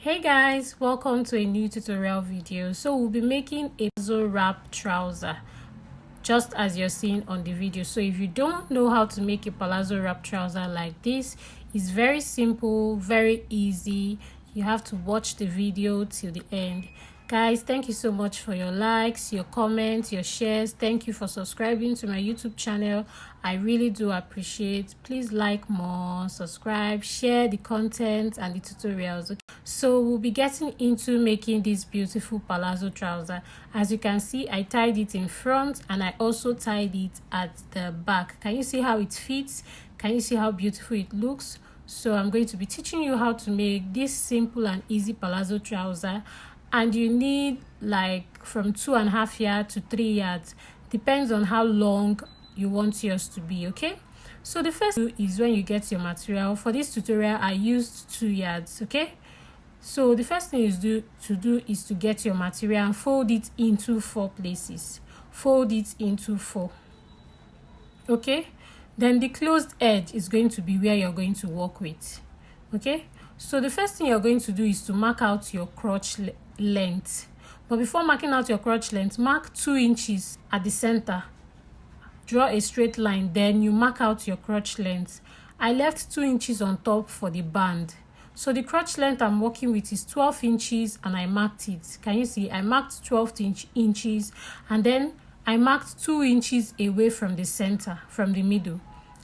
Hey guys, welcome to a new tutorial video. So we'll be making a palazzo wrap trouser just as you're seeing on the video. So if you don't know how to make a palazzo wrap trouser like this, it's very simple, very easy. You have to watch the video till the end. Guys, thank you so much for your likes, your comments, your shares. Thank you for subscribing to my YouTube channel. I really do appreciate. Please like more, subscribe, share the content and the tutorials. Okay? So we'll be getting into making this beautiful palazzo trouser. As you can see, I tied it in front and I also tied it at the back. Can you see how it fits? Can you see how beautiful it looks? So I'm going to be teaching you how to make this simple and easy palazzo trouser. And you need like from 2.5 yards to 3 yards, depends on how long you want yours to be. Okay, so the first is when you get your material. For this tutorial I used 2 yards. Okay, so the first thing is to get your material and fold it into 4 places. Fold it into 4. Okay, then the closed edge is going to be where you're going to work with. Okay, so the first thing you're going to do is to mark out your crotch length. But before marking out your crotch length, mark 2 inches at the center. Draw a straight line, then you mark out your crotch length. I left 2 inches on top for the band. So the crotch length I'm working with is 12 inches and I marked it. Can you see? I marked 12 inches and then I marked 2 inches away from the center, from the middle.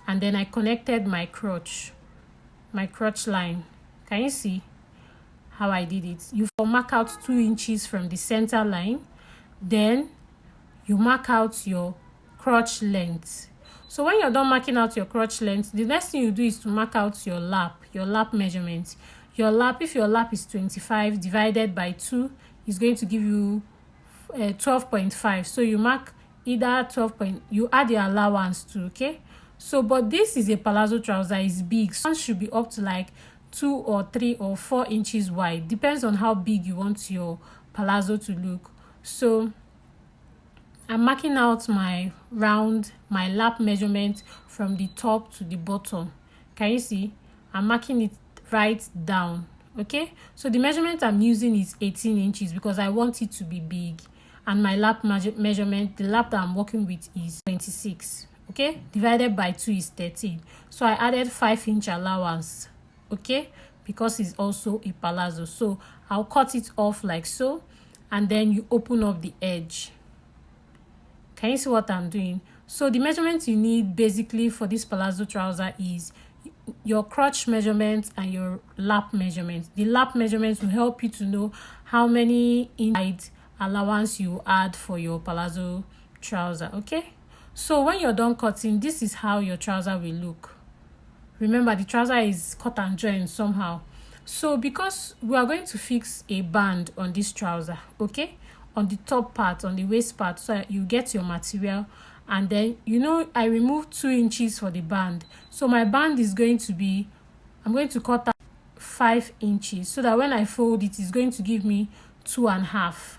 And then I connected my crotch line. Can you see how I did it? You mark out 2 inches from the center line, then you mark out your crotch length. So when you're done marking out your crotch length, the next thing you do is to mark out your lap measurement. Your lap, if your lap is 25 divided by 2, is going to give you 12.5. So you mark either 12 point, you add your allowance to. Okay, so but this is a palazzo trouser, is big, so one should be up to like 2 or 3 or 4 inches wide, depends on how big you want your palazzo to look. So I'm marking out my lap measurement from the top to the bottom. Can you see? I'm marking it right down. Okay, so the measurement I'm using is 18 inches because I want it to be big, and my lap measurement, the lap that I'm working with, is 26. Okay, divided by 2 is 13. So I added 5-inch allowance. Okay, because it's also a palazzo. So I'll cut it off like so, and then you open up the edge. Can you see what I'm doing? So the measurement you need basically for this palazzo trouser is your crotch measurement and your lap measurement. The lap measurement will help you to know how many inch allowance you add for your palazzo trouser. Okay, so when you're done cutting, this is how your trouser will look. Remember, the trouser is cut and joined somehow. So because we are going to fix a band on this trouser, okay, on the top part, on the waist part, so you get your material, and then I removed 2 inches for the band. So my band is going to be, I'm going to cut out 5 inches so that when I fold it, it's going to give me 2.5,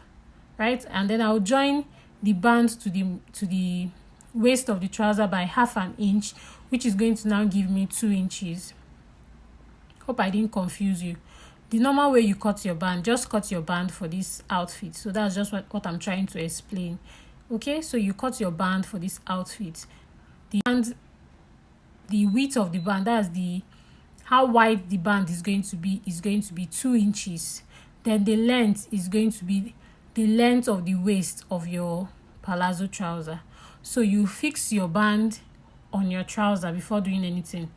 right? And then I'll join the band to the waist of the trouser by 1/2 inch, which is going to now give me 2 inches. Hope I didn't confuse you. The normal way you cut your band, just cut your band for this outfit. So that's just what I'm trying to explain. Okay, so you cut your band for this outfit. The width of the band, that's how wide the band is going to be 2 inches. Then the length is going to be the length of the waist of your palazzo trouser. So you fix your band on your trouser before doing anything.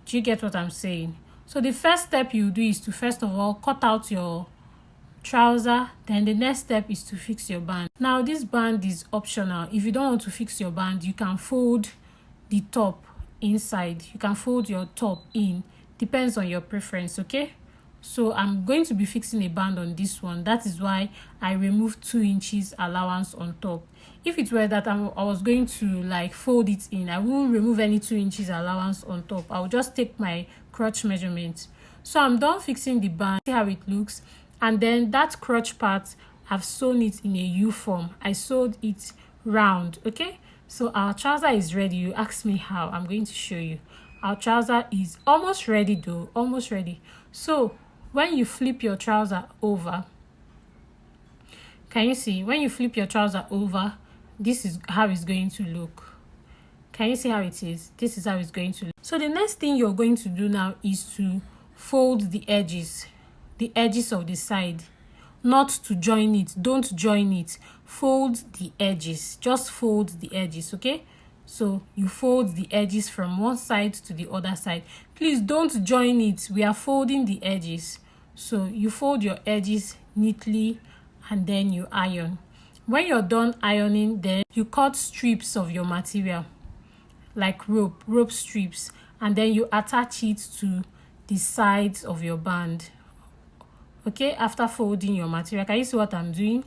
Do you get what I'm saying? So the first step you do is to first of all cut out your trouser. Then the next step is to fix your band. Now this band is optional. If you don't want to fix your band, you can fold the top inside. You can fold your top in. Depends on your preference. Okay, so I'm going to be fixing a band on this one. That is why I removed 2 inches allowance on top. If it were that I was going to like fold it in, I won't remove any 2 inches allowance on top. I'll just take my crotch measurement. So I'm done fixing the band. See how it looks. And then that crotch part, I've sewn it in a U form. I sewed it round. Okay, so our trouser is ready. You asked me how. I'm going to show you. Our trouser is almost ready though, almost ready. So when you flip your trouser over, can you see? When you flip your trouser over, this is how it's going to look. Can you see how it is? This is how it's going to look. So the next thing you're going to do now is to fold the edges of the side. Not to join it. Don't join it. Fold the edges. Just fold the edges, okay? So you fold the edges from one side to the other side. Please don't join it. We are folding the edges. So you fold your edges neatly and then you iron. When you're done ironing, then you cut strips of your material, like rope strips, and then you attach it to the sides of your band. Okay, after folding your material, can you see what I'm doing?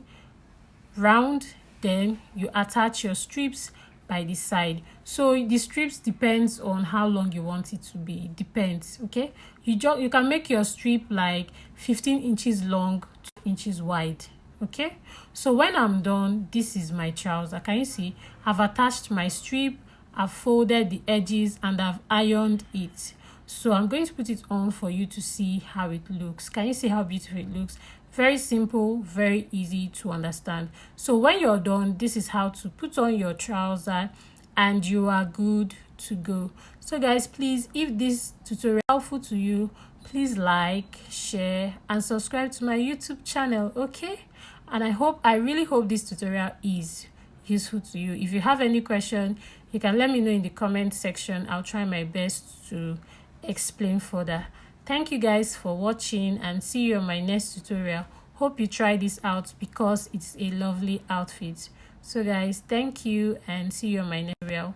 Round, then you attach your strips by the side. So the strips depends on how long you want it to be. It depends. Okay, you can make your strip like 15 inches long, 2 inches wide. Okay, so when I'm done, this is my trouser. Can you see? I've attached my strip, I've folded the edges, and I've ironed it. So I'm going to put it on for you to see how it looks. Can you see how beautiful it looks? Very simple, very easy to understand. So when you're done, this is how to put on your trouser and you are good to go. So guys, please, if this tutorial is helpful to you, please like, share, and subscribe to my YouTube channel, okay? And I really hope this tutorial is useful to you. If you have any question, you can let me know in the comment section. I'll try my best to explain further. Thank you guys for watching and see you on my next tutorial. Hope you try this out because it's a lovely outfit. So guys, thank you and see you on my next tutorial.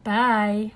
Bye.